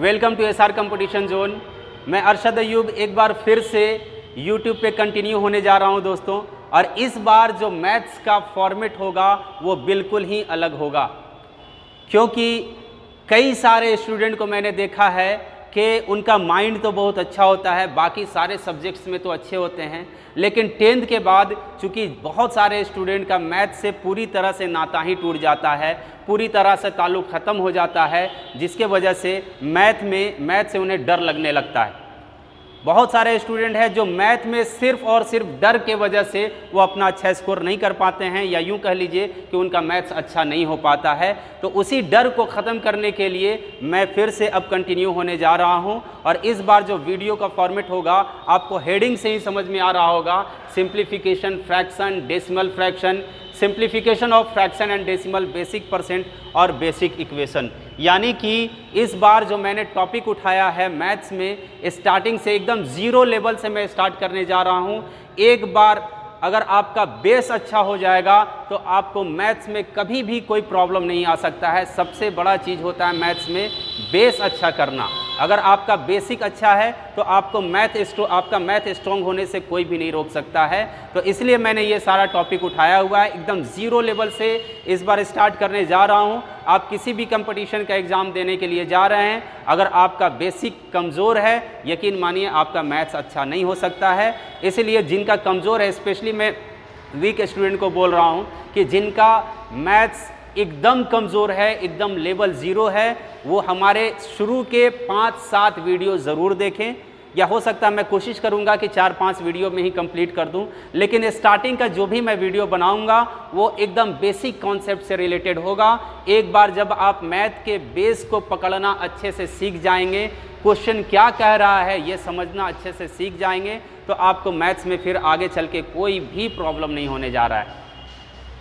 Welcome to SR competition zone. मैं अरशद अयूब एक बार फिर से यूट्यूब पे कंटिन्यू होने जा रहा हूं दोस्तों, और इस बार जो मैथ्स का फॉर्मेट होगा वो बिल्कुल ही अलग होगा, क्योंकि कई सारे स्टूडेंट को मैंने देखा है कि उनका माइंड तो बहुत अच्छा होता है, बाकी सारे सब्जेक्ट्स में तो अच्छे होते हैं, लेकिन 10th के बाद चूँकि बहुत सारे स्टूडेंट का मैथ से पूरी तरह से नाता ही टूट जाता है, पूरी तरह से ताल्लुक़ ख़त्म हो जाता है, जिसके वजह से मैथ से उन्हें डर लगने लगता है। बहुत सारे स्टूडेंट हैं जो मैथ में सिर्फ और सिर्फ डर के वजह से वो अपना अच्छा स्कोर नहीं कर पाते हैं, या यूं कह लीजिए कि उनका मैथ्स अच्छा नहीं हो पाता है। तो उसी डर को ख़त्म करने के लिए मैं फिर से अब कंटिन्यू होने जा रहा हूं, और इस बार जो वीडियो का फॉर्मेट होगा आपको हेडिंग से ही समझ में आ रहा होगा, simplification fraction, decimal fraction, simplification of fraction and decimal, basic percent और बेसिक इक्वेशन। यानी कि इस बार जो मैंने टॉपिक उठाया है मैथ्स में, स्टार्टिंग से एकदम ज़ीरो लेवल से मैं स्टार्ट करने जा रहा हूँ। एक बार अगर आपका बेस अच्छा हो जाएगा तो आपको मैथ्स में कभी भी कोई प्रॉब्लम नहीं आ सकता है। सबसे बड़ा चीज़ होता है मैथ्स में बेस अच्छा करना। अगर आपका बेसिक अच्छा है तो आपको आपका मैथ स्ट्रॉन्ग होने से कोई भी नहीं रोक सकता है। तो इसलिए मैंने ये सारा टॉपिक उठाया हुआ है, एकदम ज़ीरो लेवल से इस बार स्टार्ट करने जा रहा हूँ। आप किसी भी कंपटीशन का एग्ज़ाम देने के लिए जा रहे हैं, अगर आपका बेसिक कमज़ोर है, यकीन मानिए आपका मैथ्स अच्छा नहीं हो सकता है। इसलिए जिनका कमज़ोर है, स्पेशली मैं वीक स्टूडेंट को बोल रहा हूँ कि जिनका मैथ्स एकदम कमज़ोर है, एकदम लेवल ज़ीरो है, वो हमारे शुरू के 5-7 वीडियो ज़रूर देखें, या हो सकता है मैं कोशिश करूंगा कि 4-5 वीडियो में ही कंप्लीट कर दूं। लेकिन स्टार्टिंग का जो भी मैं वीडियो बनाऊंगा वो एकदम बेसिक कॉन्सेप्ट से रिलेटेड होगा। एक बार जब आप मैथ के बेस को पकड़ना अच्छे से सीख जाएंगे, क्वेश्चन क्या कह रहा है ये समझना अच्छे से सीख जाएंगे, तो आपको मैथ्स में फिर आगे चल के कोई भी प्रॉब्लम नहीं होने जा रहा है।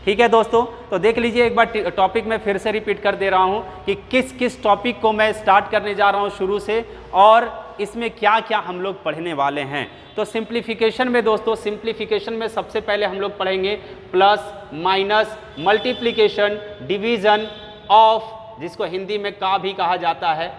ठीक है दोस्तों, तो देख लीजिए एक बार टॉपिक मैं फिर से रिपीट कर दे रहा हूँ कि किस किस टॉपिक को मैं स्टार्ट करने जा रहा हूँ शुरू से, और इसमें क्या क्या हम लोग पढ़ने वाले हैं। तो सिंप्लीफिकेशन में दोस्तों, सिंप्लीफिकेशन में सबसे पहले हम लोग पढ़ेंगे plus, minus, multiplication, division, of, जिसको हिंदी में का भी कहा जाता है,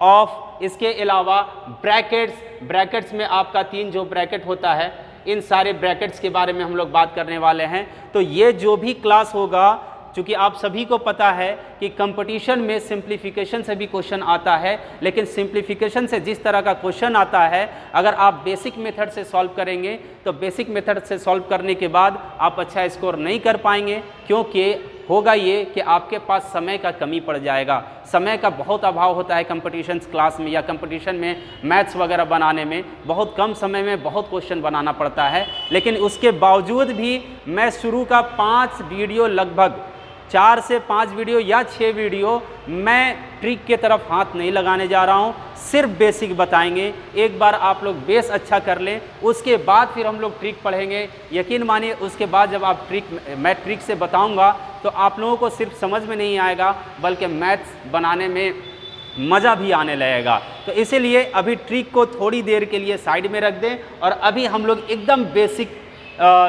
ऑफ। इसके अलावा ब्रैकेट्स में आपका 3 जो ब्रैकेट होता है, इन सारे ब्रैकेट्स के बारे में हम लोग बात करने वाले हैं। तो ये जो भी क्लास होगा, चूँकि आप सभी को पता है कि कंपटीशन में सिंप्लीफिकेशन से भी क्वेश्चन आता है, लेकिन सिंप्लीफिकेशन से जिस तरह का क्वेश्चन आता है, अगर आप बेसिक मेथड से सॉल्व करेंगे तो बेसिक मेथड से सॉल्व करने के बाद आप अच्छा स्कोर नहीं कर पाएंगे, क्योंकि होगा ये कि आपके पास समय का कमी पड़ जाएगा। समय का बहुत अभाव होता है कंपटीशन क्लास में या कंपटीशन में मैथ्स वगैरह बनाने में, बहुत कम समय में बहुत क्वेश्चन बनाना पड़ता है। लेकिन उसके बावजूद भी मैं शुरू का 5 वीडियो, लगभग 4 से 5 वीडियो या 6 वीडियो, मैं ट्रिक के तरफ हाथ नहीं लगाने जा रहा हूँ, सिर्फ बेसिक बताएंगे। एक बार आप लोग बेस अच्छा कर लें, उसके बाद फिर हम लोग ट्रिक पढ़ेंगे। यकीन मानिए उसके बाद जब आप मैं ट्रिक से बताऊंगा तो आप लोगों को सिर्फ समझ में नहीं आएगा, बल्कि मैथ्स बनाने में मज़ा भी आने लगेगा। तो इसीलिए अभी ट्रिक को थोड़ी देर के लिए साइड में रख दें, और अभी हम लोग एकदम बेसिक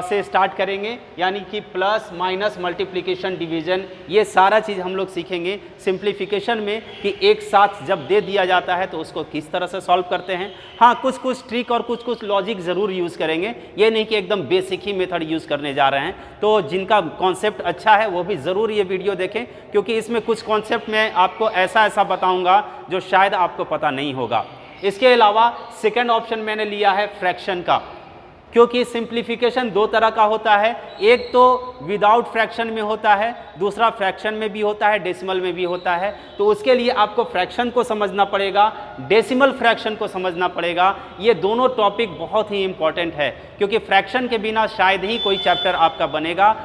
से स्टार्ट करेंगे, यानी कि प्लस, माइनस, मल्टीप्लिकेशन, डिवीज़न, ये सारा चीज़ हम लोग सीखेंगे सिंप्लीफिकेशन में, कि एक साथ जब दे दिया जाता है तो उसको किस तरह से सॉल्व करते हैं। हाँ, कुछ ट्रिक और कुछ लॉजिक ज़रूर यूज़ करेंगे, ये नहीं कि एकदम बेसिक ही मेथड यूज़ करने जा रहे हैं। तो जिनका कॉन्सेप्ट अच्छा है वो भी ज़रूर ये वीडियो देखें, क्योंकि इसमें कुछ कॉन्सेप्ट में आपको ऐसा बताऊँगा जो शायद आपको पता नहीं होगा। इसके अलावा सेकेंड ऑप्शन मैंने लिया है फ्रैक्शन का, क्योंकि सिंप्लीफिकेशन 2 तरह का होता है। एक तो विदाउट फ्रैक्शन में होता है, दूसरा फ्रैक्शन में भी होता है, डेसिमल में भी होता है। तो उसके लिए आपको फ्रैक्शन को समझना पड़ेगा, डेसिमल फ्रैक्शन को समझना पड़ेगा। ये दोनों टॉपिक बहुत ही इंपॉर्टेंट है, क्योंकि फ्रैक्शन के बिना शायद ही कोई चैप्टर आपका बनेगा,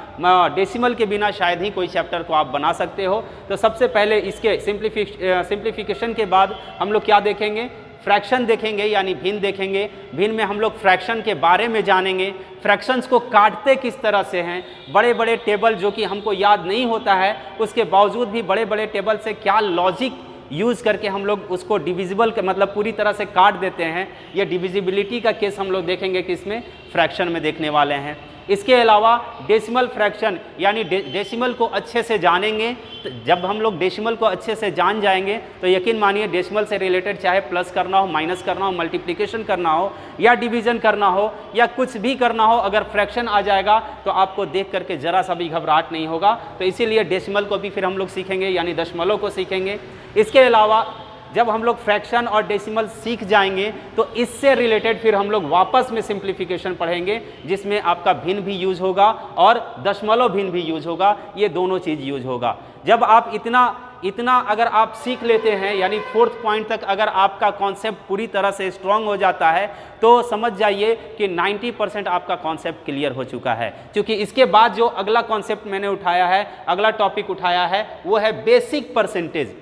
डेसिमल के बिना शायद ही कोई चैप्टर को आप बना सकते हो। तो सबसे पहले इसके सिंप्लीफिकेशन के बाद हम लोग क्या देखेंगे, फ्रैक्शन देखेंगे, यानी भिन्न देखेंगे। भिन्न में हम लोग फ्रैक्शन के बारे में जानेंगे, फ्रैक्शंस को काटते किस तरह से हैं, बड़े बड़े टेबल जो कि हमको याद नहीं होता है, उसके बावजूद भी बड़े बड़े टेबल से क्या लॉजिक यूज़ करके हम लोग उसको डिविजिबल मतलब पूरी तरह से काट देते हैं। ये डिविजिबिलिटी का केस हम लोग देखेंगे किसमें, फ्रैक्शन में देखने वाले हैं। इसके अलावा डेसिमल फ्रैक्शन यानी डेसिमल को अच्छे से जानेंगे। तो जब हम लोग डेसिमल को अच्छे से जान जाएंगे तो यकीन मानिए डेसिमल से रिलेटेड चाहे प्लस करना हो, माइनस करना हो, मल्टीप्लिकेशन करना हो या डिवीज़न करना हो या कुछ भी करना हो, अगर फ्रैक्शन आ जाएगा तो आपको देख करके ज़रा सा भी घबराहट नहीं होगा। तो इसीलिए डेसिमल को भी फिर हम लोग सीखेंगे यानी दशमलव को सीखेंगे। इसके अलावा जब हम लोग फ्रैक्शन और डेसिमल सीख जाएंगे तो इससे रिलेटेड फिर हम लोग वापस में सिंप्लीफिकेशन पढ़ेंगे, जिसमें आपका भिन्न भी यूज होगा और दशमलव भिन्न भी यूज होगा, ये दोनों चीज़ यूज होगा। जब आप इतना अगर आप सीख लेते हैं यानी 4th पॉइंट तक अगर आपका कॉन्सेप्ट पूरी तरह से स्ट्रांग हो जाता है तो समझ जाइए कि 90% आपका कॉन्सेप्ट क्लियर हो चुका है। क्योंकि इसके बाद जो अगला कॉन्सेप्ट मैंने उठाया है, अगला टॉपिक उठाया है, वो है बेसिक परसेंटेज।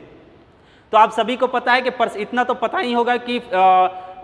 तो आप सभी को पता है कि इतना तो पता ही होगा कि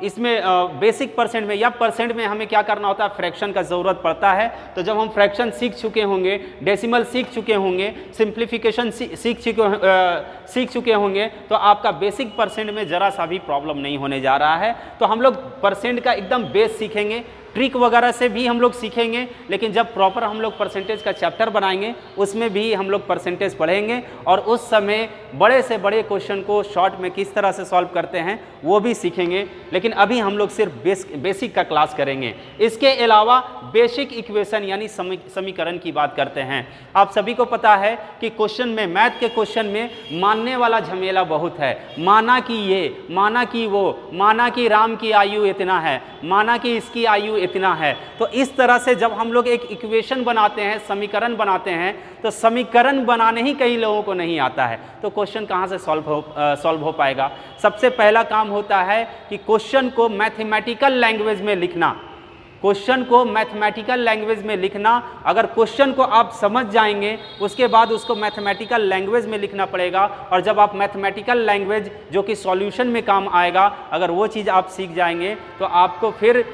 इसमें बेसिक परसेंट में या परसेंट में हमें क्या करना होता है, फ्रैक्शन का ज़रूरत पड़ता है। तो जब हम फ्रैक्शन सीख चुके होंगे, डेसिमल सीख चुके होंगे, सिंप्लीफिकेशन सीख चुके होंगे तो आपका बेसिक परसेंट में ज़रा सा भी प्रॉब्लम नहीं होने जा रहा है। तो हम लोग परसेंट का एकदम बेस सीखेंगे, ट्रिक वगैरह से भी हम लोग सीखेंगे, लेकिन जब प्रॉपर हम लोग परसेंटेज का चैप्टर बनाएंगे उसमें भी हम लोग परसेंटेज पढ़ेंगे और उस समय बड़े से बड़े क्वेश्चन को शॉर्ट में किस तरह से सॉल्व करते हैं वो भी सीखेंगे। लेकिन अभी हम लोग सिर्फ बेसिक का क्लास करेंगे। इसके अलावा बेसिक इक्वेशन यानी समीकरण की बात करते हैं। आप सभी को पता है कि क्वेश्चन में, मैथ के क्वेश्चन में मानने वाला झमेला बहुत है। माना कि ये, माना कि वो, माना कि राम की आयु इतना है, माना कि इसकी आयु इतना है। तो इस तरह से जब हम लोग एक इक्वेशन बनाते हैं, समीकरण बनाते हैं, तो समीकरण बनाने ही कई लोगों को नहीं आता है, तो क्वेश्चन कहाँ से सॉल्व हो पाएगा। सबसे पहला काम होता है कि क्वेश्चन को मैथमेटिकल लैंग्वेज में लिखना। क्वेश्चन को मैथमेटिकल लैंग्वेज में लिखना, अगर क्वेश्चन को आप समझ जाएंगे उसके बाद उसको मैथमेटिकल लैंग्वेज में लिखना पड़ेगा। और जब आप मैथमेटिकल लैंग्वेज जो कि सॉल्यूशन में काम आएगा, अगर वो चीज़ आप सीख जाएंगे तो आपको फिर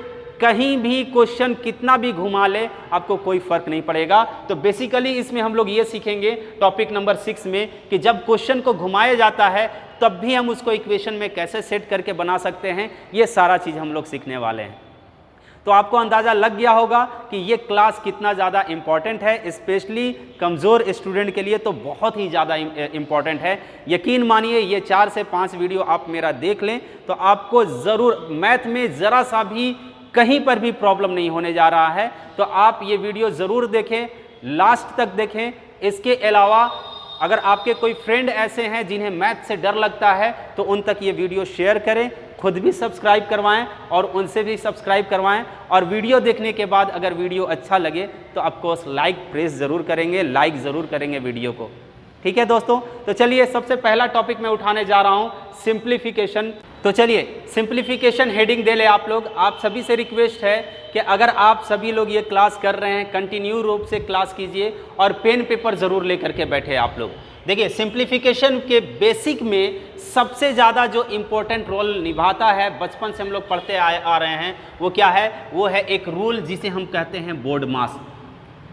कहीं भी क्वेश्चन कितना भी घुमा ले आपको कोई फर्क नहीं पड़ेगा। तो बेसिकली इसमें हम लोग ये सीखेंगे टॉपिक नंबर 6 में कि जब क्वेश्चन को घुमाया जाता है तब भी हम उसको इक्वेशन में कैसे सेट करके बना सकते हैं, ये सारा चीज़ हम लोग सीखने वाले हैं। तो आपको अंदाज़ा लग गया होगा कि ये क्लास कितना ज़्यादा इम्पॉर्टेंट है, स्पेशली कमज़ोर स्टूडेंट के लिए तो बहुत ही ज़्यादा इम्पॉर्टेंट है। यकीन मानिए ये 4 से 5 वीडियो आप मेरा देख लें तो आपको ज़रूर मैथ में ज़रा सा भी कहीं पर भी प्रॉब्लम नहीं होने जा रहा है। तो आप ये वीडियो ज़रूर देखें, लास्ट तक देखें। इसके अलावा अगर आपके कोई फ्रेंड ऐसे हैं जिन्हें मैथ से डर लगता है तो उन तक ये वीडियो शेयर करें, खुद भी सब्सक्राइब करवाएं और उनसे भी सब्सक्राइब करवाएं। और वीडियो देखने के बाद अगर वीडियो अच्छा लगे तो ऑफकोर्स लाइक प्रेस ज़रूर करेंगे, लाइक ज़रूर करेंगे वीडियो को। ठीक है दोस्तों, तो चलिए सबसे पहला टॉपिक मैं उठाने जा रहा हूँ सिंप्लीफिकेशन। तो चलिए सिंप्लीफिकेशन हेडिंग दे ले आप लोग। आप सभी से रिक्वेस्ट है कि अगर आप सभी लोग ये क्लास कर रहे हैं कंटिन्यू रूप से क्लास कीजिए और पेन पेपर ज़रूर लेकर के बैठे आप लोग। देखिए सिंप्लीफिकेशन के बेसिक में सबसे ज़्यादा जो इम्पोर्टेंट रोल निभाता है, बचपन से हम लोग पढ़ते आ रहे हैं, वो क्या है, वो है एक रूल जिसे हम कहते हैं बोर्ड मास।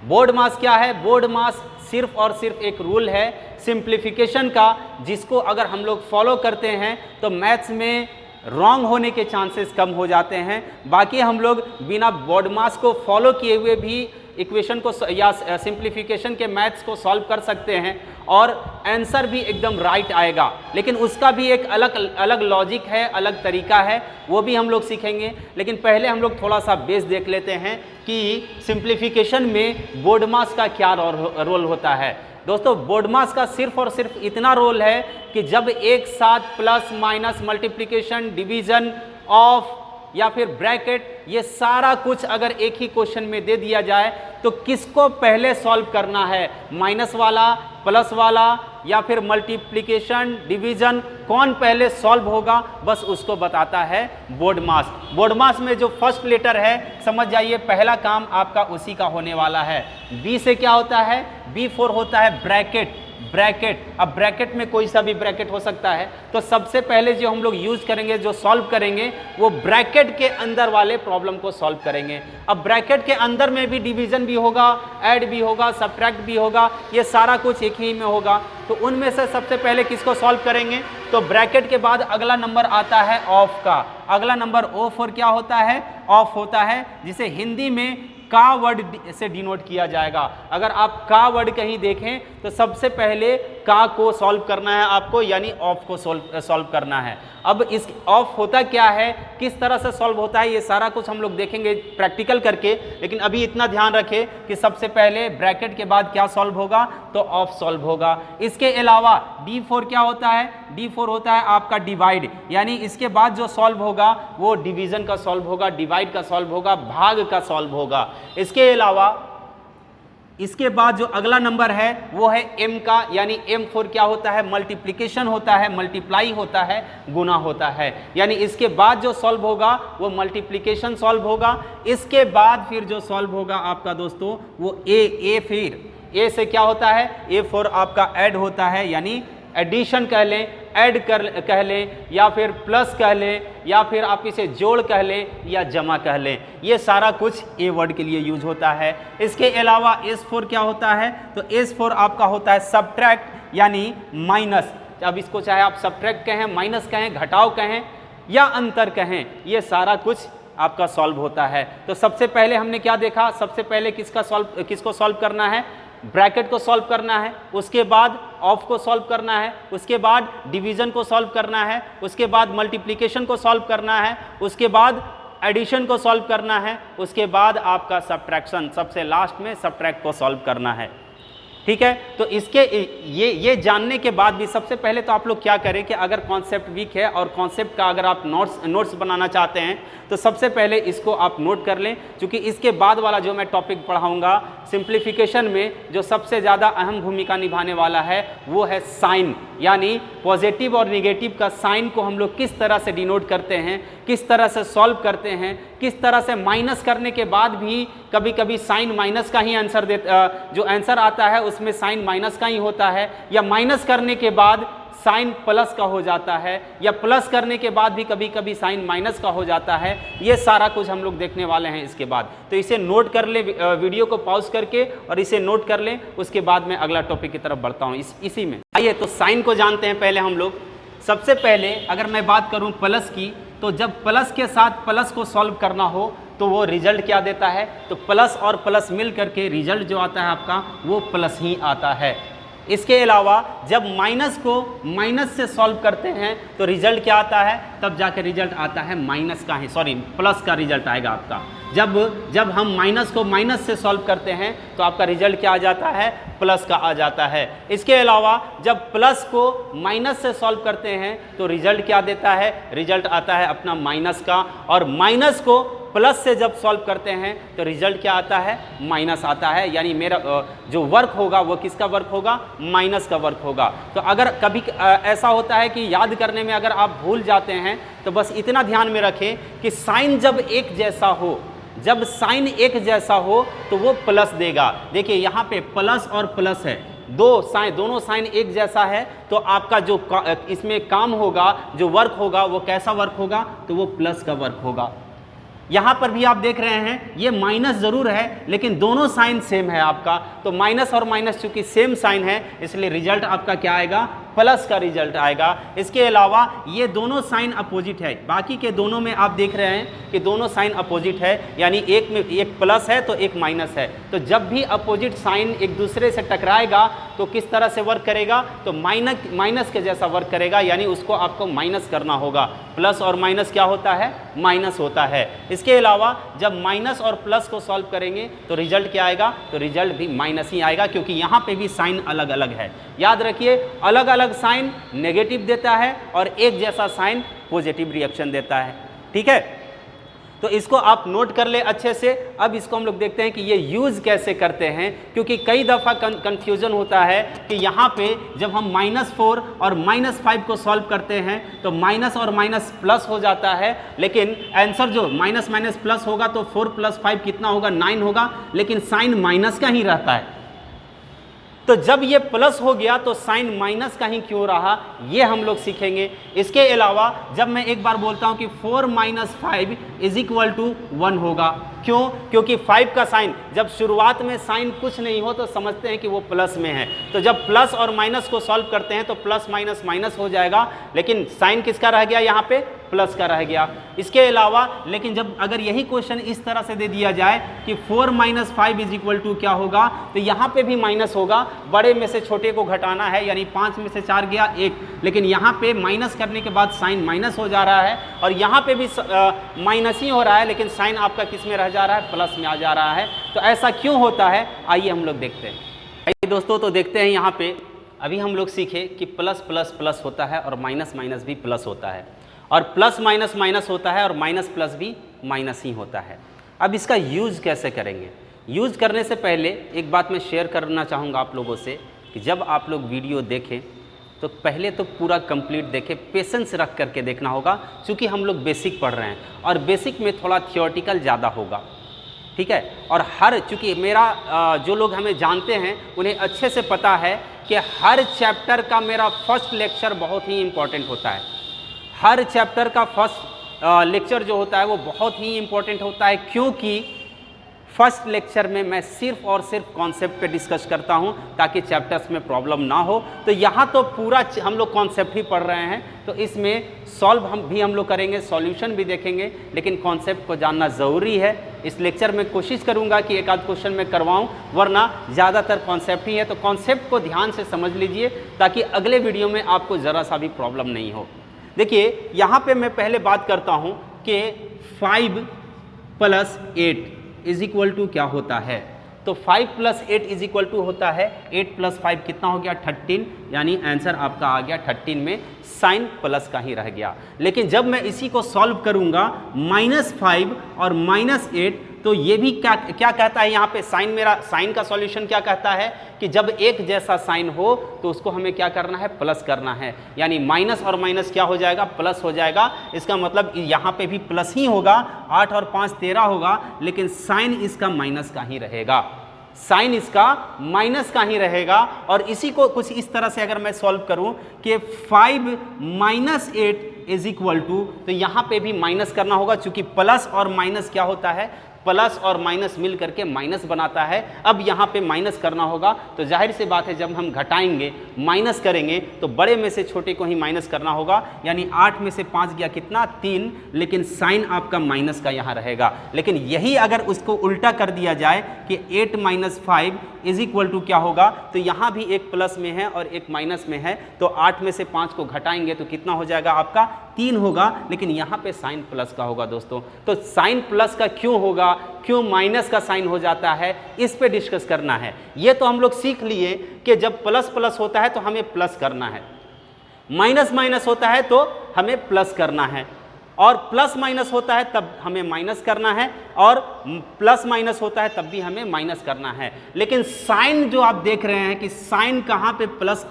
बोर्ड मास क्या है? बोर्ड मास सिर्फ और सिर्फ एक रूल है सिंप्लीफिकेशन का, जिसको अगर हम लोग फॉलो करते हैं तो मैथ्स में रॉन्ग होने के चांसेस कम हो जाते हैं। बाकी हम लोग बिना बोर्ड मास को फॉलो किए हुए भी इक्वेशन को या सिंप्लीफिकेशन के मैथ्स को सॉल्व कर सकते हैं और आंसर भी एकदम राइट आएगा। लेकिन उसका भी एक अलग लॉजिक है, अलग तरीका है, वो भी हम लोग सीखेंगे। लेकिन पहले हम लोग थोड़ा सा बेस देख लेते हैं कि सिंप्लीफिकेशन में बोर्ड मास का क्या रोल होता है। दोस्तों बोर्ड मास का सिर्फ और सिर्फ इतना रोल है कि जब एक साथ plus minus multiplication division of या फिर ब्रैकेट ये सारा कुछ अगर एक ही क्वेश्चन में दे दिया जाए तो किसको पहले सॉल्व करना है, माइनस वाला, प्लस वाला या फिर मल्टीप्लिकेशन डिवीज़न, कौन पहले सॉल्व होगा, बस उसको बताता है बोर्ड मास। बोर्ड मास में जो फर्स्ट लेटर है समझ जाइए पहला काम आपका उसी का होने वाला है। बी से क्या होता है? B4 होता है ब्रैकेट। ब्रैकेट। अब ब्रैकेट में कोई सा भी ब्रैकेट हो सकता है, तो सबसे पहले जो हम लोग यूज करेंगे, जो सॉल्व करेंगे, वो ब्रैकेट के अंदर वाले प्रॉब्लम को सॉल्व करेंगे। अब ब्रैकेट के अंदर में भी डिवीजन भी होगा, ऐड भी होगा, सबट्रैक्ट भी होगा, ये सारा कुछ एक ही में होगा। तो उनमें से सबसे पहले किसको सॉल्व करेंगे, तो ब्रैकेट के बाद अगला नंबर आता है ऑफ का। अगला नंबर ऑफ और क्या होता है, ऑफ होता है, जिसे हिंदी में का वर्ड से डिनोट किया जाएगा। अगर आप का वर्ड कहीं देखें तो सबसे पहले का को सॉल्व करना है आपको, यानी ऑफ को सॉल्व करना है। अब इस ऑफ होता क्या है, किस तरह से सॉल्व होता है, ये सारा कुछ हम लोग देखेंगे प्रैक्टिकल करके। लेकिन अभी इतना ध्यान रखें कि सबसे पहले ब्रैकेट के बाद क्या सॉल्व होगा, तो ऑफ सॉल्व होगा। इसके अलावा D4 क्या होता है, D4 होता है आपका डिवाइड, यानी इसके बाद जो सॉल्व होगा वो डिवीजन का सॉल्व होगा, डिवाइड का सॉल्व होगा, भाग का सॉल्व होगा। इसके अलावा इसके बाद जो अगला नंबर है वो है M का, यानी M4 क्या होता है, मल्टीप्लिकेशन होता है, मल्टीप्लाई होता है, गुना होता है। यानी इसके बाद जो सॉल्व होगा वो मल्टीप्लिकेशन सॉल्व होगा। इसके बाद फिर जो सॉल्व होगा आपका दोस्तों वो A फिर A से क्या होता है, A4 आपका ऐड होता है, यानी एडिशन कह लें, ऐड कह लें, या फिर प्लस कह लें, या फिर आप इसे जोड़ कह लें, या जमा कह लें। ये सारा कुछ ए वर्ड के लिए यूज होता है। इसके अलावा S4 क्या होता है, तो S4 आपका होता है सबट्रैक्ट, यानी माइनस। अब इसको चाहे आप सबट्रैक्ट कहें, माइनस कहें, घटाव कहें, या अंतर कहें, ये सारा कुछ आपका सॉल्व होता है। तो सबसे पहले हमने क्या देखा, सबसे पहले किसको सॉल्व करना है, ब्रैकेट को सॉल्व करना है, उसके बाद ऑफ को सॉल्व करना है, उसके बाद डिवीजन को सॉल्व करना है, उसके बाद मल्टीप्लिकेशन को सॉल्व करना है, उसके बाद एडिशन को सॉल्व करना है, उसके बाद आपका सब्ट्रैक्शन, सबसे लास्ट में सब्ट्रैक्ट को सॉल्व करना है। ठीक है, तो इसके ये जानने के बाद भी सबसे पहले तो आप लोग क्या करें कि अगर कॉन्सेप्ट वीक है और कॉन्सेप्ट का अगर आप नोट्स बनाना चाहते हैं तो सबसे पहले इसको आप नोट कर लें, क्योंकि इसके बाद वाला जो मैं टॉपिक पढ़ाऊंगा सिंप्लीफिकेशन में, जो सबसे ज़्यादा अहम भूमिका निभाने वाला है वो है साइन, यानी पॉजिटिव और निगेटिव का साइन को हम लोग किस तरह से डिनोट करते हैं, किस तरह से सॉल्व करते हैं, किस तरह से माइनस करने के बाद भी कभी कभी साइन माइनस का ही आंसर जो आंसर आता है उसमें साइन माइनस का ही होता है, या माइनस करने के बाद साइन प्लस का हो जाता है, या प्लस करने के बाद भी कभी कभी साइन माइनस का हो जाता है। ये सारा कुछ हम लोग देखने वाले हैं इसके बाद। तो इसे नोट कर ले, वीडियो को पॉज करके और इसे नोट कर लें, उसके बाद मैं अगला टॉपिक की तरफ बढ़ता हूँ इसी में। आइए तो साइन को जानते हैं पहले हम लोग। सबसे पहले अगर मैं बात करूँ प्लस की, तो जब प्लस के साथ प्लस को सॉल्व करना हो तो वो रिजल्ट क्या देता है, तो प्लस और प्लस मिल करके रिजल्ट जो आता है आपका वो प्लस ही आता है। इसके अलावा जब माइनस को माइनस से सॉल्व करते हैं तो रिजल्ट क्या आता है, तब जाकर रिजल्ट आता है माइनस का ही, प्लस का रिजल्ट आएगा आपका। जब हम माइनस को माइनस से सॉल्व करते हैं तो आपका रिजल्ट क्या आ जाता है, प्लस का आ जाता है। इसके अलावा जब प्लस को माइनस से सॉल्व करते हैं तो रिजल्ट क्या देता है, रिजल्ट आता है अपना माइनस का, और माइनस को प्लस से जब सॉल्व करते हैं तो रिजल्ट क्या आता है, माइनस आता है। यानी मेरा जो वर्क होगा वो किसका वर्क होगा, माइनस का वर्क होगा। तो अगर कभी ऐसा होता है कि याद करने में अगर आप भूल जाते हैं तो बस इतना ध्यान में रखें कि साइन जब एक जैसा हो, जब साइन एक जैसा हो तो वो प्लस देगा। देखिए यहाँ पे प्लस और प्लस है, दोनों साइन एक जैसा है, तो आपका जो इसमें काम होगा, जो वर्क होगा वो कैसा वर्क होगा, तो वो प्लस का वर्क होगा। यहाँ पर भी आप देख रहे हैं ये माइनस ज़रूर है लेकिन दोनों साइन सेम है आपका, तो माइनस और माइनस चूंकि सेम साइन है इसलिए रिजल्ट आपका क्या आएगा, प्लस का रिजल्ट आएगा। इसके अलावा ये दोनों साइन अपोजिट है, बाकी के दोनों में आप देख रहे हैं कि दोनों साइन अपोजिट है, यानी एक में एक प्लस है तो एक माइनस है। तो जब भी अपोजिट साइन एक दूसरे से टकराएगा तो किस तरह से वर्क करेगा, तो माइनस के जैसा वर्क करेगा, यानी उसको आपको माइनस करना होगा। प्लस और माइनस क्या होता है, माइनस होता है। इसके अलावा जब माइनस और प्लस को सॉल्व करेंगे तो रिजल्ट क्या आएगा, तो रिजल्ट भी माइनस ही आएगा, क्योंकि यहाँ पे भी साइन अलग अलग है। याद रखिए अलग अलग साइन नेगेटिव देता है और एक जैसा साइन पॉजिटिव रिएक्शन देता है। ठीक है, तो इसको आप नोट कर ले अच्छे से। अब इसको हम लोग देखते हैं कि ये यूज़ कैसे करते हैं, क्योंकि कई दफ़ा कन्फ्यूज़न होता है कि यहाँ पे जब हम -4 और -5 को सॉल्व करते हैं तो माइनस और माइनस प्लस हो जाता है, लेकिन आंसर जो माइनस माइनस प्लस होगा तो 4 + 5 कितना होगा, 9 होगा, लेकिन साइन माइनस का ही रहता है। तो जब ये प्लस हो गया तो साइन माइनस का ही क्यों रहा, ये हम लोग सीखेंगे। इसके अलावा जब मैं एक बार बोलता हूं कि 4 - 5 = 1 होगा, क्यों? क्योंकि 5 का साइन जब शुरुआत में साइन कुछ नहीं हो तो समझते हैं कि वो प्लस में है, तो जब प्लस और माइनस को सॉल्व करते हैं तो प्लस माइनस माइनस हो जाएगा, लेकिन साइन किसका रह गया यहाँ पे? प्लस का रह गया। इसके अलावा लेकिन जब अगर यही क्वेश्चन इस तरह से दे दिया जाए कि 4 - 5 = क्या होगा, तो यहाँ पे भी माइनस होगा, बड़े में से छोटे को घटाना है, यानी 5 में से 4 गया 1, लेकिन यहाँ पे माइनस करने के बाद साइन माइनस हो जा रहा है, और यहाँ पे भी माइनस ही हो रहा है, लेकिन साइन आपका किस में रह जा रहा है? प्लस में आ जा रहा है। तो ऐसा क्यों होता है, आइए हम लोग देखते हैं। आइए दोस्तों, तो देखते हैं यहाँ पे अभी हम लोग सीखे कि प्लस प्लस प्लस होता है और माइनस माइनस भी प्लस होता है, और प्लस माइनस माइनस होता है और माइनस प्लस भी माइनस ही होता है। अब इसका यूज़ कैसे करेंगे? यूज़ करने से पहले एक बात मैं शेयर करना चाहूँगा आप लोगों से कि जब आप लोग वीडियो देखें तो पहले तो पूरा कंप्लीट देखें, पेशेंस रख करके देखना होगा, क्योंकि हम लोग बेसिक पढ़ रहे हैं और बेसिक में थोड़ा थियोरेटिकल ज़्यादा होगा, ठीक है। और चूँकि मेरा जो लोग हमें जानते हैं उन्हें अच्छे से पता है कि हर चैप्टर का मेरा फर्स्ट लेक्चर बहुत ही इम्पोर्टेंट होता है। हर चैप्टर का फर्स्ट लेक्चर जो होता है वो बहुत ही इम्पोर्टेंट होता है, क्योंकि फर्स्ट लेक्चर में मैं सिर्फ और सिर्फ कॉन्सेप्ट पे डिस्कस करता हूं ताकि चैप्टर्स में प्रॉब्लम ना हो। तो यहाँ तो पूरा हम लोग कॉन्सेप्ट ही पढ़ रहे हैं, तो इसमें सॉल्व हम लोग करेंगे, सॉल्यूशन भी देखेंगे, लेकिन कॉन्सेप्ट को जानना ज़रूरी है। इस लेक्चर में कोशिश करूँगा कि एक आध क्वेश्चन में करवाऊँ, वरना ज़्यादातर कॉन्सेप्ट ही है। तो कॉन्सेप्ट को ध्यान से समझ लीजिए ताकि अगले वीडियो में आपको ज़रा सा भी प्रॉब्लम नहीं हो। देखिए यहाँ पे मैं पहले बात करता हूँ कि 5 + 8 = क्या होता है। तो 5 + 8 = होता है 8 + 5 कितना हो गया? 13, यानी आंसर आपका आ गया 13 में साइन प्लस का ही रह गया। लेकिन जब मैं इसी को सॉल्व करूंगा -5 और -8, तो ये भी क्या कहता है यहाँ पे? साइन का सॉल्यूशन क्या कहता है कि जब एक जैसा साइन हो तो उसको हमें क्या करना है? प्लस करना है, यानी माइनस और माइनस क्या हो जाएगा? प्लस हो जाएगा। इसका मतलब यहाँ पे भी प्लस ही होगा, 8 और 5 13 होगा, लेकिन साइन इसका माइनस का ही रहेगा, साइन इसका माइनस का ही रहेगा। और इसी को कुछ इस तरह से अगर मैं सॉल्व करूं कि 5 - 8 तो यहाँ पे भी माइनस करना होगा, क्योंकि प्लस और माइनस क्या होता है? प्लस और माइनस मिल करके माइनस बनाता है। अब यहाँ पे माइनस करना होगा, तो जाहिर सी बात है जब हम घटाएंगे, माइनस करेंगे, तो बड़े में से छोटे को ही माइनस करना होगा, यानी 8 में से 5 गया कितना? 3, लेकिन साइन आपका माइनस का यहाँ रहेगा। लेकिन यही अगर उसको उल्टा कर दिया जाए कि 8 - 5 = क्या होगा, तो यहाँ भी एक प्लस में है और एक माइनस में है, तो 8 में से 5 को घटाएंगे तो कितना हो जाएगा आपका? 3 होगा, लेकिन यहाँ पे साइन प्लस का होगा दोस्तों। तो साइन प्लस का क्यों होगा, क्यों माइनस का साइन हो जाता है, इस पे डिस्कस करना है। ये तो हम लोग सीख लिए कि जब प्लस प्लस होता है तो हमें प्लस करना है, माइनस माइनस होता है तो हमें प्लस करना है, और प्लस माइनस होता है तब हमें माइनस करना है, और प्लस माइनस होता है तब भी हमें माइनस करना है। लेकिन साइन जो आप देख रहे हैं कि साइन कहाँ पे प्लस,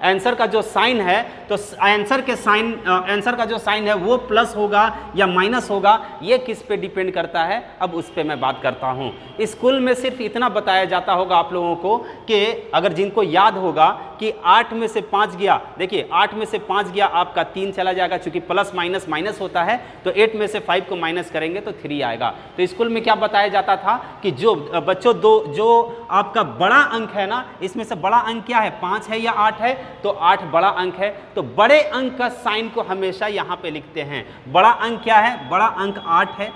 आंसर का जो साइन है, तो आंसर का जो साइन है वो प्लस होगा या माइनस होगा, ये किस पे डिपेंड करता है, अब उस पे मैं बात करता हूँ। स्कूल में सिर्फ इतना बताया जाता होगा आप लोगों को कि अगर जिनको याद होगा कि 8 में से 5 गया, देखिए 8 में से 5 गया आपका 3 चला जाएगा, चूंकि प्लस माइनस माइनस होता है, तो 8 में से 5 को माइनस करेंगे तो 3 आएगा। तो स्कूल में क्या बताया जाता था कि जो बच्चों जो आपका बड़ा अंक है ना, इसमें से बड़ा अंक क्या है? 5 है या 8 है? तो 8 बड़ा अंक है, तो बड़े अंक का साइन को हमेशा यहाँ पे लिखते हैं। बड़ा अंक क्या है? बड़ा अंक 8 है,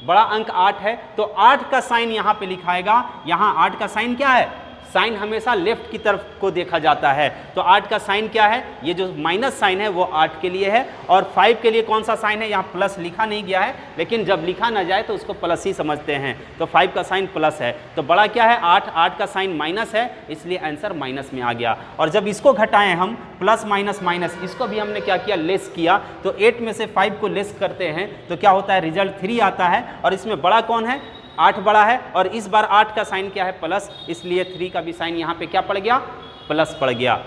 बड़ा अंक 8 है, तो 8 का साइन यहाँ पे लिखाएगा। यहाँ 8 का साइन क्या है? साइन हमेशा लेफ्ट की तरफ को देखा जाता है, तो 8 का साइन क्या है? ये जो माइनस साइन है वो 8 के लिए है, और 5 के लिए कौन सा साइन है? यहाँ प्लस लिखा नहीं गया है, लेकिन जब लिखा ना जाए तो उसको प्लस ही समझते हैं, तो 5 का साइन प्लस है। तो बड़ा क्या है? 8 का साइन माइनस है, इसलिए आंसर माइनस में आ गया। और जब इसको घटाएं हम, प्लस माइनस माइनस, इसको भी हमने क्या किया? लेस किया, तो 8 में से 5 को लेस करते हैं तो क्या होता है? रिजल्ट 3 आता है, और इसमें बड़ा कौन है? 8 बड़ा है, और इस बार 8 का साइन क्या है? प्लस, इसलिए 3 का भी साइन यहाँ पे क्या पड़ गया? प्लस पड़ गया।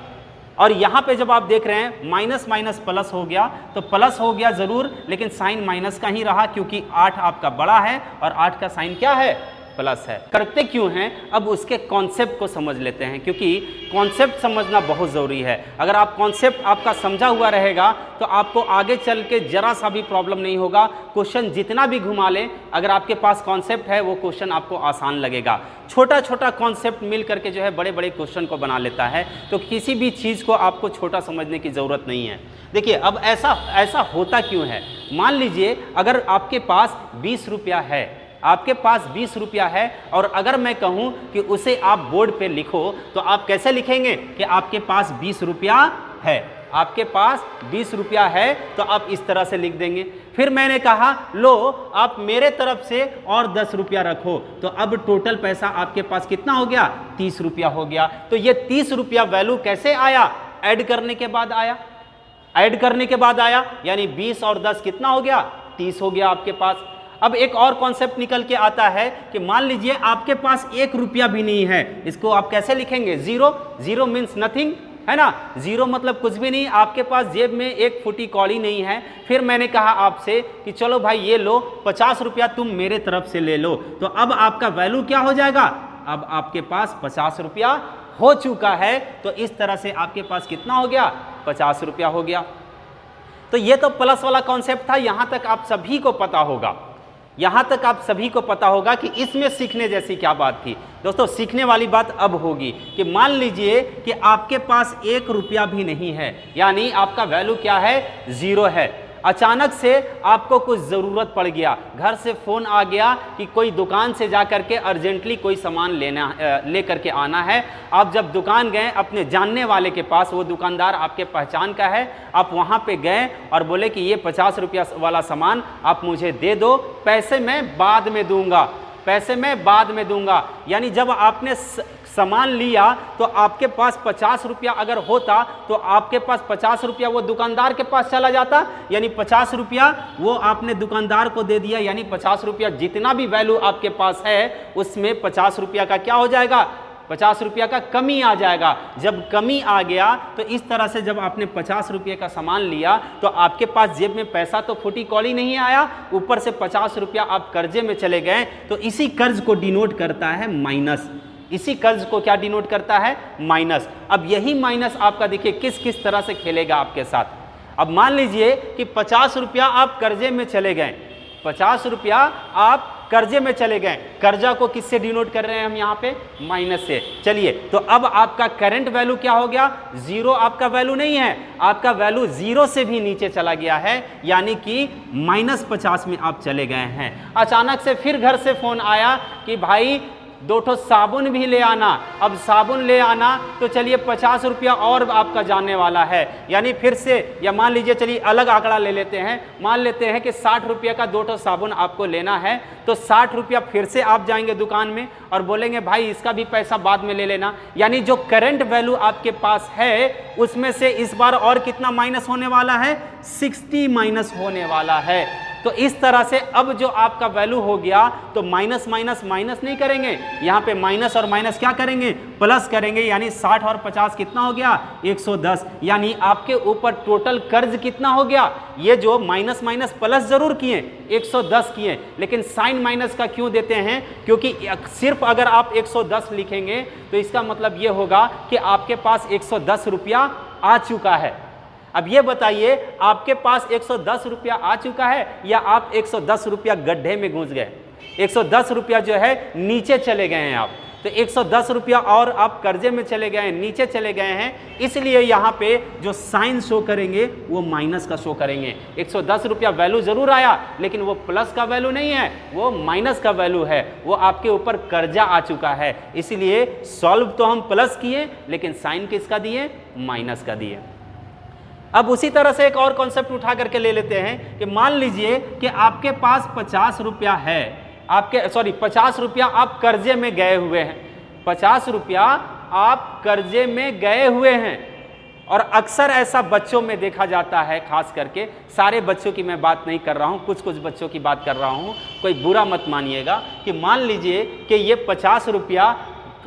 और यहाँ पे जब आप देख रहे हैं माइनस माइनस प्लस हो गया, तो प्लस हो गया ज़रूर, लेकिन साइन माइनस का ही रहा, क्योंकि 8 आपका बड़ा है और 8 का साइन क्या है? प्लस है। करते क्यों हैं, अब उसके कॉन्सेप्ट को समझ लेते हैं, क्योंकि कॉन्सेप्ट समझना बहुत ज़रूरी है। अगर आप कॉन्सेप्ट आपका समझा हुआ रहेगा तो आपको आगे चल के जरा सा भी प्रॉब्लम नहीं होगा। क्वेश्चन जितना भी घुमा लें, अगर आपके पास कॉन्सेप्ट है वो क्वेश्चन आपको आसान लगेगा। छोटा छोटा कॉन्सेप्ट मिल करके जो है बड़े बड़े क्वेश्चन को बना लेता है, तो किसी भी चीज़ को आपको छोटा समझने की ज़रूरत नहीं है। देखिए अब ऐसा होता क्यों है। मान लीजिए अगर आपके पास 20 रुपया है, आपके पास 20 रुपया है, और अगर मैं कहूं कि उसे आप बोर्ड पे लिखो, तो आप कैसे लिखेंगे कि आपके पास 20 रुपया है। आपके पास 20 रुपया है तो आप इस तरह से लिख देंगे। फिर मैंने कहा लो आप मेरे तरफ से और 10 रुपया रखो, तो अब टोटल पैसा आपके पास कितना हो गया, 30 रुपया हो गया। तो ये 30 रुपया वैल्यू कैसे आया, ऐड करने के बाद आया। ऐड करने के बाद आया, यानी 20 और 10 कितना हो गया, 30 हो गया आपके पास। अब एक और कॉन्सेप्ट निकल के आता है कि मान लीजिए आपके पास 1 रुपया भी नहीं है, इसको आप कैसे लिखेंगे, जीरो। जीरो मीन्स नथिंग, है ना। जीरो मतलब कुछ भी नहीं, आपके पास जेब में एक फुटी कौड़ी नहीं है। फिर मैंने कहा आपसे कि चलो भाई ये लो 50 रुपया तुम मेरे तरफ से ले लो, तो अब आपका वैल्यू क्या हो जाएगा, अब आपके पास 50 रुपया हो चुका है। तो इस तरह से आपके पास कितना हो गया, 50 रुपया हो गया। तो ये तो प्लस वाला कॉन्सेप्ट था, यहां तक आप सभी को पता होगा। यहां तक आप सभी को पता होगा कि इसमें सीखने जैसी क्या बात थी। दोस्तों सीखने वाली बात अब होगी कि मान लीजिए कि आपके पास 1 रुपया भी नहीं है, यानी आपका वैल्यू क्या है, 0 है। अचानक से आपको कुछ ज़रूरत पड़ गया, घर से फ़ोन आ गया कि कोई दुकान से जा कर के अर्जेंटली कोई सामान ले करके आना है। आप जब दुकान गए अपने जानने वाले के पास, वो दुकानदार आपके पहचान का है, आप वहाँ पे गए और बोले कि ये 50 रुपया वाला सामान आप मुझे दे दो, पैसे मैं बाद में दूंगा, पैसे मैं बाद में दूंगा। यानी जब आपने सामान लिया तो आपके पास 50 रुपया अगर होता तो आपके पास 50 रुपया वो दुकानदार के पास चला जाता, यानी 50 रुपया वो आपने दुकानदार को दे दिया, यानी 50 रुपया जितना भी वैल्यू आपके पास है उसमें 50 रुपया का क्या हो जाएगा, 50 रुपया का कमी आ जाएगा। जब कमी आ गया तो इस तरह से जब आपने 50 रुपये का सामान लिया तो आपके पास जेब में पैसा तो फुटी कौड़ी नहीं आया, ऊपर से 50 रुपया आप कर्जे में चले गए। तो इसी कर्ज को डिनोट करता है माइनस, इसी कर्ज को क्या डिनोट करता है, माइनस। अब यही माइनस आपका देखिए किस किस तरह से खेलेगा आपके साथ। अब मान लीजिए कि 50 रुपया आप कर्जे में चले गए, 50 रुपया आप कर्जे में चले गए, कर्जा को किससे डिनोट कर रहे हैं हम यहाँ पे, माइनस से। चलिए तो अब आपका करंट वैल्यू क्या हो गया, 0 आपका वैल्यू नहीं है, आपका वैल्यू 0 से भी नीचे चला गया है, यानी कि -50 में आप चले गए हैं। अचानक से फिर घर से फोन आया कि भाई 2 ठो साबुन भी ले आना। अब साबुन ले आना तो चलिए 50 रुपया और आपका जाने वाला है, यानी फिर से, या मान लीजिए चलिए अलग आंकड़ा ले लेते हैं, मान लेते हैं कि 60 रुपया का 2 ठो साबुन आपको लेना है, तो 60 रुपया फिर से आप जाएंगे दुकान में और बोलेंगे भाई इसका भी पैसा बाद में ले लेना। यानी जो करंट वैल्यू आपके पास है उसमें से इस बार और कितना माइनस होने वाला है, 60 माइनस होने वाला है। तो इस तरह से अब जो आपका वैल्यू हो गया तो माइनस माइनस माइनस नहीं करेंगे, यहाँ पे माइनस और माइनस क्या करेंगे, प्लस करेंगे, यानी 60 और 50 कितना हो गया, 110। यानी आपके ऊपर टोटल कर्ज कितना हो गया, ये जो माइनस माइनस प्लस जरूर किए 110 किए, लेकिन साइन माइनस का क्यों देते हैं, क्योंकि सिर्फ अगर आप 110 लिखेंगे तो इसका मतलब ये होगा कि आपके पास 110 रुपया आ चुका है। अब ये बताइए आपके पास 110 रुपया आ चुका है या आप 110 रुपया गड्ढे में घुस गए, 110 रुपया जो है नीचे चले गए हैं आप, तो 110 रुपया और आप कर्जे में चले गए हैं, नीचे चले गए हैं, इसलिए यहाँ पे जो साइन शो करेंगे वो माइनस का शो करेंगे। 110 रुपया वैल्यू जरूर आया लेकिन वो प्लस का वैल्यू नहीं है, वो माइनस का वैल्यू है, वो आपके ऊपर कर्जा आ चुका है। इसलिए सॉल्व तो हम प्लस किए लेकिन साइन किसका दिए, माइनस का दिए। अब उसी तरह से एक और कॉन्सेप्ट उठा करके ले लेते हैं कि मान लीजिए कि आपके पास 50 रुपया है, 50 रुपया आप कर्जे में गए हुए हैं, 50 रुपया आप कर्जे में गए हुए हैं। और अक्सर ऐसा बच्चों में देखा जाता है, खास करके सारे बच्चों की मैं बात नहीं कर रहा हूं, कुछ कुछ बच्चों की बात कर रहा हूं, कोई बुरा मत मानिएगा, कि मान लीजिए कि ये 50 रुपया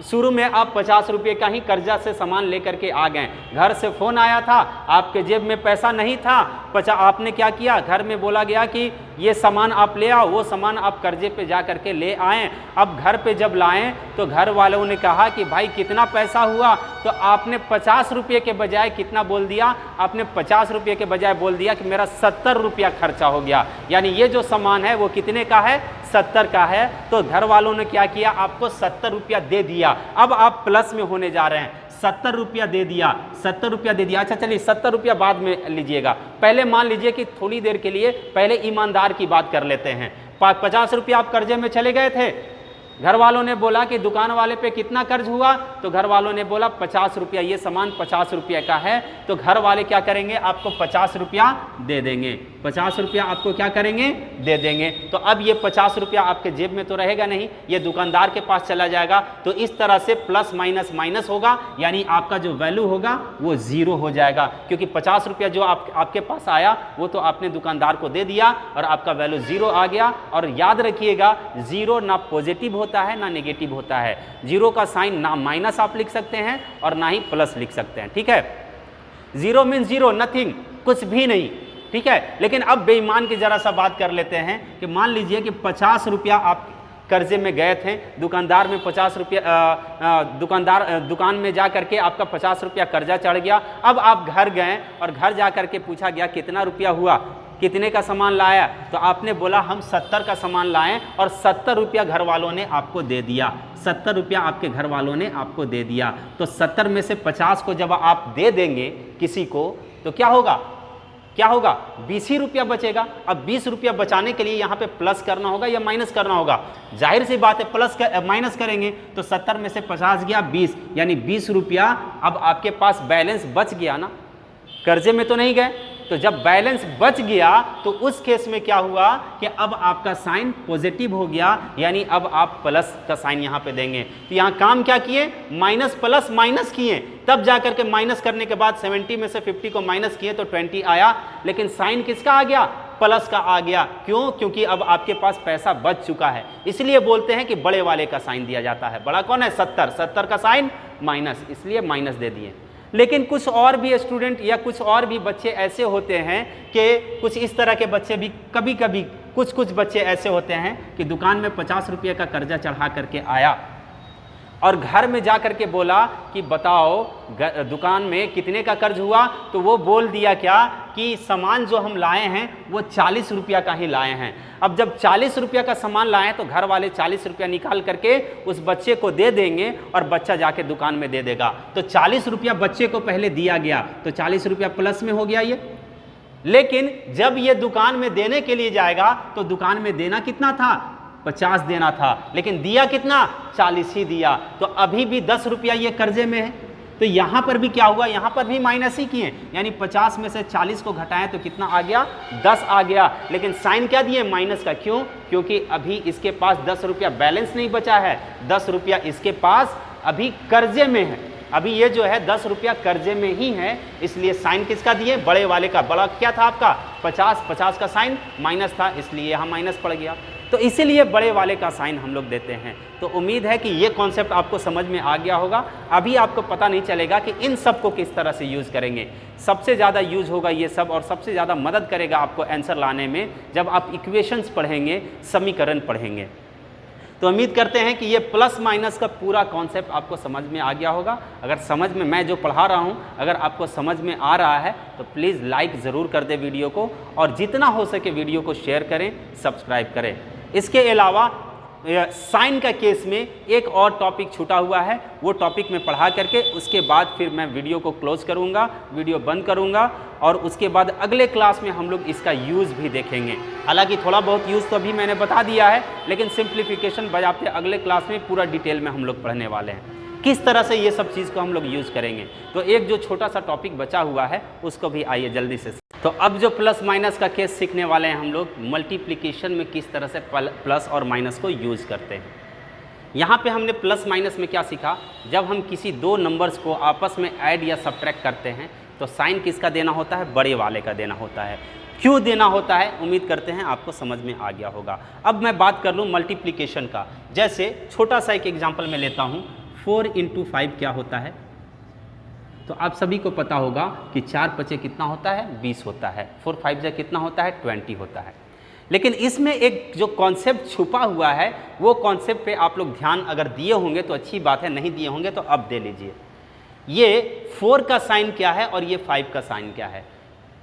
शुरू में आप 50 रुपये का ही कर्जा से सामान लेकर के आ गए, घर से फोन आया था, आपके जेब में पैसा नहीं था, आपने क्या किया, घर में बोला गया कि ये सामान आप ले आओ, वो सामान आप कर्जे पे जा करके ले आए। अब घर पे जब लाएं तो घर वालों ने कहा कि भाई कितना पैसा हुआ, तो आपने 50 रुपये के बजाय कितना बोल दिया, आपने 50 रुपये के बजाय बोल दिया कि मेरा 70 रुपया खर्चा हो गया, यानी ये जो सामान है वो कितने का है, 70 का है। तो घर वालों ने क्या किया, आपको 70 रुपया दे दिया। अब आप प्लस में होने जा रहे हैं, 70 रुपया दे दिया, 70 रुपया दे दिया। अच्छा चलिए 70 रुपया बाद में लीजिएगा, पहले मान लीजिए कि थोड़ी देर के लिए पहले ईमानदार की बात कर लेते हैं। 50 रुपया आप कर्जे में चले गए थे, घर वालों ने बोला कि दुकान वाले पे कितना कर्ज हुआ, तो घर वालों ने बोला 50 रुपया, ये सामान 50 रुपये का है। तो घर वाले क्या करेंगे, आपको 50 रुपया दे देंगे, 50 रुपया आपको क्या करेंगे, दे देंगे। तो अब ये 50 रुपया आपके जेब में तो रहेगा नहीं, ये दुकानदार के पास चला जाएगा। तो इस तरह से प्लस माइनस माइनस होगा, यानी आपका जो वैल्यू होगा वो जीरो हो जाएगा, क्योंकि 50 रुपया जो आपके पास आया वो तो आपने दुकानदार को दे दिया और आपका वैल्यू जीरो आ गया। और याद रखिएगा, जीरो ना पॉजिटिव होता है ना नेगेटिव होता है। जीरो का साइन ना माइनस आप लिख सकते हैं और ना ही प्लस लिख सकते हैं, ठीक है। जीरो मीन्स जीरो, नथिंग, कुछ भी नहीं, ठीक है। लेकिन अब बेईमान की जरा सा बात कर लेते हैं कि मान लीजिए कि 50 रुपया आप कर्जे में गए थे, दुकानदार में 50 रुपया दुकान में जा करके आपका 50 रुपया कर्जा चढ़ गया। अब आप घर गए और घर जा करके पूछा गया कितना रुपया हुआ, कितने का सामान लाया, तो आपने बोला हम 70 का सामान लाएं और 70 रुपया घर वालों ने आपको दे दिया, 70 रुपया आपके घर वालों ने आपको दे दिया। तो 70 में से 50 को जब आप दे देंगे किसी को तो क्या होगा, क्या होगा, 20 ही रुपया बचेगा। अब 20 रुपया बचाने के लिए यहाँ पे प्लस करना होगा या माइनस करना होगा, जाहिर सी बात है माइनस करेंगे। तो 70 में से 50 गया 20, यानी 20 रुपया अब आपके पास बैलेंस बच गया ना, कर्जे में तो नहीं गए। तो जब बैलेंस बच गया तो उस केस में क्या हुआ कि अब आपका साइन पॉजिटिव हो गया, यानी अब आप प्लस का साइन यहाँ पे देंगे। तो यहाँ काम क्या किए, माइनस प्लस माइनस किए, तब जाकर के माइनस करने के बाद 70 में से 50 को माइनस किए तो 20 आया, लेकिन साइन किसका आ गया, प्लस का आ गया। क्यों, क्योंकि अब आपके पास पैसा बच चुका है। इसलिए बोलते हैं कि बड़े वाले का साइन दिया जाता है। बड़ा कौन है, 70, 70 का साइन माइनस, इसलिए माइनस दे दिए। लेकिन कुछ और भी स्टूडेंट या कुछ और भी बच्चे ऐसे होते हैं कि कुछ इस तरह के बच्चे भी कभी कभी कुछ बच्चे ऐसे होते हैं कि दुकान में 50 रुपये का कर्जा चढ़ा करके आया और घर में जा करके बोला कि बताओ दुकान में कितने का कर्ज हुआ, तो वो बोल दिया क्या कि सामान जो हम लाए हैं वो 40 रुपया का ही लाए हैं। अब जब 40 रुपया का सामान लाए तो घर वाले 40 रुपया निकाल करके उस बच्चे को दे देंगे और बच्चा जाके दुकान में दे देगा। तो 40 रुपया बच्चे को पहले दिया गया तो 40 रुपया प्लस में हो गया ये। लेकिन जब ये दुकान में देने के लिए जाएगा तो दुकान में देना कितना था, 50 देना था, लेकिन दिया कितना, 40 ही दिया। तो अभी भी 10 रुपया ये कर्जे में है। तो यहाँ पर भी क्या हुआ, यहाँ पर भी माइनस ही किए, यानी 50 में से 40 को घटाएं तो कितना आ गया, 10 आ गया। लेकिन साइन क्या दिए, माइनस का। क्यों, क्योंकि अभी इसके पास 10 रुपया बैलेंस नहीं बचा है, 10 रुपया इसके पास अभी कर्जे में है। अभी ये जो है 10 रुपया कर्जे में ही है, इसलिए साइन किसका दिए, बड़े वाले का। बड़ा क्या था आपका 50, 50 का साइन माइनस था, इसलिए यहाँ माइनस पड़ गया। तो इसीलिए बड़े वाले का साइन हम लोग देते हैं। तो उम्मीद है कि ये कॉन्सेप्ट आपको समझ में आ गया होगा। अभी आपको पता नहीं चलेगा कि इन सब को किस तरह से यूज़ करेंगे। सबसे ज़्यादा यूज होगा ये सब और सबसे ज़्यादा मदद करेगा आपको आंसर लाने में जब आप इक्वेशंस पढ़ेंगे, समीकरण पढ़ेंगे। तो उम्मीद करते हैं कि ये प्लस माइनस का पूरा कॉन्सेप्ट आपको समझ में आ गया होगा। अगर समझ में, मैं जो पढ़ा रहा हूँ अगर आपको समझ में आ रहा है तो प्लीज़ लाइक ज़रूर कर दे वीडियो को, और जितना हो सके वीडियो को शेयर करें, सब्सक्राइब करें। इसके अलावा साइन का केस में एक और टॉपिक छूटा हुआ है, वो टॉपिक में पढ़ा करके उसके बाद फिर मैं वीडियो को क्लोज करूँगा, वीडियो बंद करूँगा, और उसके बाद अगले क्लास में हम लोग इसका यूज़ भी देखेंगे। हालांकि थोड़ा बहुत यूज़ तो अभी मैंने बता दिया है, लेकिन सिंप्लीफिकेशन बजाते अगले क्लास में पूरा डिटेल में हम लोग पढ़ने वाले हैं, किस तरह से ये सब चीज़ को हम लोग यूज़ करेंगे। तो एक जो छोटा सा टॉपिक बचा हुआ है उसको भी आइए जल्दी से। तो अब जो प्लस माइनस का केस सीखने वाले हैं हम लोग, मल्टीप्लिकेशन में किस तरह से प्लस और माइनस को यूज़ करते हैं। यहाँ पे हमने प्लस माइनस में क्या सीखा, जब हम किसी दो नंबर्स को आपस में ऐड या सब्ट्रैक्ट करते हैं तो साइन किसका देना होता है, बड़े वाले का देना होता है। क्यों देना होता है, उम्मीद करते हैं आपको समझ में आ गया होगा। अब मैं बात कर लूँ मल्टीप्लिकेशन का। जैसे छोटा सा एक एग्जाम्पल मैं लेता हूँ, 4 × 5 क्या होता है, तो आप सभी को पता होगा कि 4 पचे कितना होता है, 20 होता है, 4 5 जा कितना होता है, 20 होता है। लेकिन इसमें एक जो कॉन्सेप्ट छुपा हुआ है वो कॉन्सेप्ट पे आप लोग ध्यान अगर दिए होंगे तो अच्छी बात है, नहीं दिए होंगे तो अब दे लीजिए। ये 4 का साइन क्या है और ये 5 का साइन क्या है।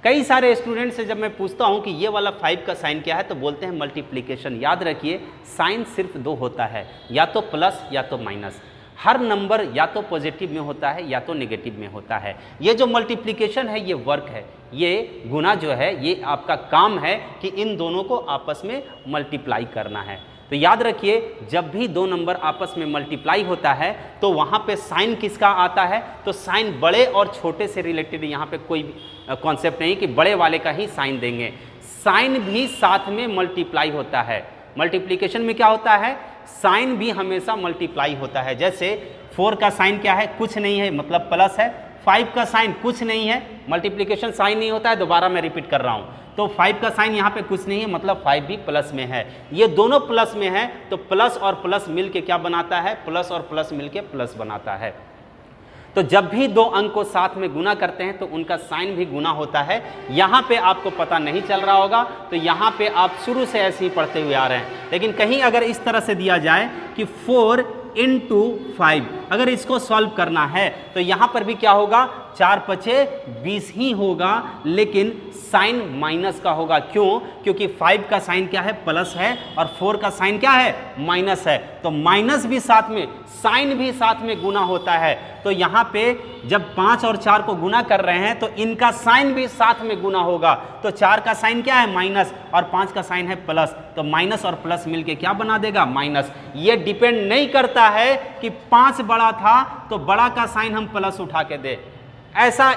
कई सारे स्टूडेंट से जब मैं पूछता हूँ कि ये वाला 5 का साइन क्या है तो बोलते हैं मल्टीप्लिकेशन। याद रखिए साइन सिर्फ 2 होता है, या तो प्लस या तो माइनस। हर नंबर या तो पॉजिटिव में होता है या तो नेगेटिव में होता है। ये जो मल्टीप्लिकेशन है ये वर्क है, ये गुना जो है ये आपका काम है कि इन दोनों को आपस में मल्टीप्लाई करना है। तो याद रखिए जब भी दो नंबर आपस में मल्टीप्लाई होता है तो वहाँ पे साइन किसका आता है, तो साइन बड़े और छोटे से रिलेटेड यहाँ पे कोई कॉन्सेप्ट नहीं कि बड़े वाले का ही साइन देंगे। साइन भी साथ में मल्टीप्लाई होता है। मल्टीप्लिकेशन में क्या होता है, साइन भी हमेशा मल्टीप्लाई होता है। जैसे 4 का साइन क्या है, कुछ नहीं है, मतलब प्लस है। 5 का साइन कुछ नहीं है, मल्टीप्लिकेशन साइन नहीं होता है, दोबारा मैं रिपीट कर रहा हूँ। तो 5 का साइन यहाँ पे कुछ नहीं है, मतलब 5 भी प्लस में है। ये दोनों प्लस में है तो प्लस और प्लस मिल के क्या बनाता है, प्लस और प्लस मिल के प्लस बनाता है। तो जब भी दो अंक को साथ में गुना करते हैं तो उनका साइन भी गुना होता है। यहाँ पे आपको पता नहीं चल रहा होगा तो यहाँ पे आप शुरू से ऐसे ही पढ़ते हुए आ रहे हैं। लेकिन कहीं अगर इस तरह से दिया जाए कि 4 × 5, अगर इसको सॉल्व करना है तो यहाँ पर भी क्या होगा, 4 पचे 20 ही होगा, लेकिन साइन माइनस का होगा। क्यों, क्योंकि 5 का साइन क्या है, प्लस है, और 4 का साइन क्या है, माइनस है। तो माइनस भी साथ में, साइन भी साथ में गुना होता है। तो यहाँ पे जब 5 और 4 को गुना कर रहे हैं तो इनका साइन भी साथ में गुना होगा। तो 4 का साइन क्या है, माइनस, और 5 का साइन है प्लस। तो माइनस और प्लस मिलके क्या बना देगा, माइनस। ये डिपेंड नहीं करता है कि 5 बड़ा था तो बड़ा का साइन हम प्लस उठा के दे। ऐसा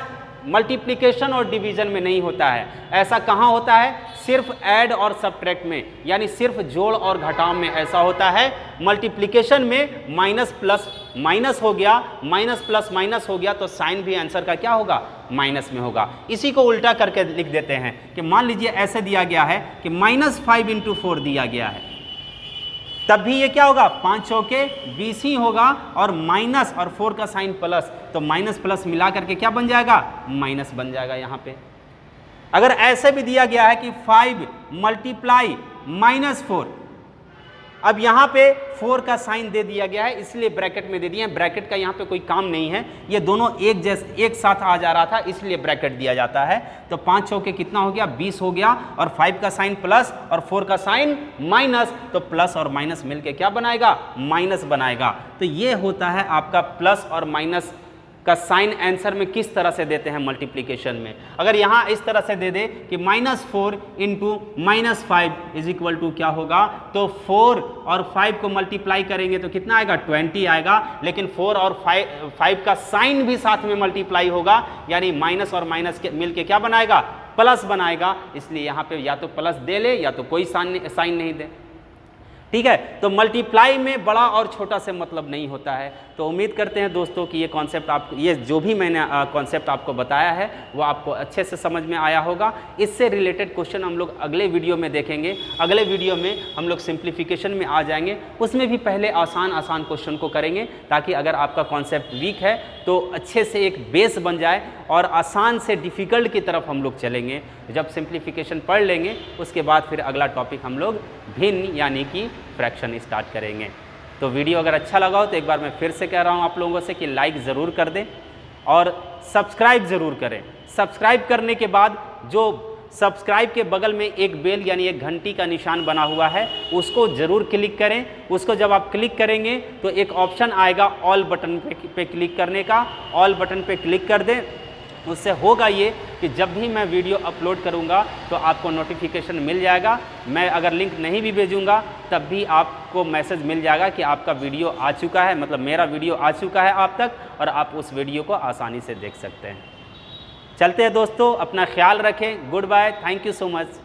मल्टीप्लिकेशन और डिवीजन में नहीं होता है। ऐसा कहाँ होता है, सिर्फ ऐड और सबट्रैक्ट में, यानी सिर्फ जोड़ और घटाव में ऐसा होता है। मल्टीप्लिकेशन में माइनस प्लस माइनस हो गया, माइनस प्लस माइनस हो गया, तो साइन भी आंसर का क्या होगा, माइनस में होगा। इसी को उल्टा करके लिख देते हैं कि मान लीजिए ऐसे दिया गया है कि -5 × 4 दिया गया है, तब भी ये क्या होगा, 5 चौके 20 ही होगा, और माइनस और 4 का साइन प्लस, तो माइनस प्लस मिला करके क्या बन जाएगा, माइनस बन जाएगा यहाँ पे। अगर ऐसे भी दिया गया है कि 5 × -4, अब यहाँ पे 4 का साइन दे दिया गया है इसलिए ब्रैकेट में दे दिए हैं। ब्रैकेट का यहाँ पे कोई काम नहीं है, ये दोनों एक साथ आ जा रहा था इसलिए ब्रैकेट दिया जाता है। तो 5 चौके कितना हो गया, 20 हो गया, और 5 का साइन प्लस और 4 का साइन माइनस, तो प्लस और माइनस मिलके क्या बनाएगा, माइनस बनाएगा। तो ये होता है आपका प्लस और माइनस का साइन आंसर में किस तरह से देते हैं मल्टीप्लिकेशन में। अगर यहाँ इस तरह से दे दे कि -4 × -5 = क्या होगा, तो 4 और 5 को मल्टीप्लाई करेंगे तो कितना आएगा, 20 आएगा। लेकिन 4 और 5 का साइन भी साथ में मल्टीप्लाई होगा, यानी माइनस और माइनस के मिल के क्या बनाएगा, प्लस बनाएगा। इसलिए यहाँ पे या तो प्लस दे ले या तो कोई साइन नहीं दे। ठीक है, तो मल्टीप्लाई में बड़ा और छोटा से मतलब नहीं होता है। तो उम्मीद करते हैं दोस्तों कि ये कॉन्सेप्ट आप, ये जो भी मैंने कॉन्सेप्ट आपको बताया है वो आपको अच्छे से समझ में आया होगा। इससे रिलेटेड क्वेश्चन हम लोग अगले वीडियो में देखेंगे। अगले वीडियो में हम लोग सिंप्लीफिकेशन में आ जाएंगे, उसमें भी पहले आसान क्वेश्चन को करेंगे ताकि अगर आपका कॉन्सेप्ट वीक है तो अच्छे से एक बेस बन जाए और आसान से डिफ़िकल्ट की तरफ हम लोग चलेंगे। जब सिंप्लीफिकेशन पढ़ लेंगे उसके बाद फिर अगला टॉपिक हम लोग भिन्न यानी कि फ्रैक्शन स्टार्ट करेंगे। तो वीडियो अगर अच्छा लगा हो तो एक बार मैं फिर से कह रहा हूँ आप लोगों से कि लाइक ज़रूर कर दें और सब्सक्राइब ज़रूर करें। सब्सक्राइब करने के बाद जो सब्सक्राइब के बगल में एक बेल यानी एक घंटी का निशान बना हुआ है उसको ज़रूर क्लिक करें। उसको जब आप क्लिक करेंगे तो एक ऑप्शन आएगा ऑल बटन पे क्लिक करने का, ऑल बटन पे क्लिक कर दें। उससे होगा ये कि जब भी मैं वीडियो अपलोड करूंगा तो आपको नोटिफिकेशन मिल जाएगा। मैं अगर लिंक नहीं भी भेजूंगा तब भी आपको मैसेज मिल जाएगा कि आपका वीडियो आ चुका है, मतलब मेरा वीडियो आ चुका है आप तक, और आप उस वीडियो को आसानी से देख सकते हैं। चलते हैं दोस्तों, अपना ख्याल रखें। Good bye, thank you so much.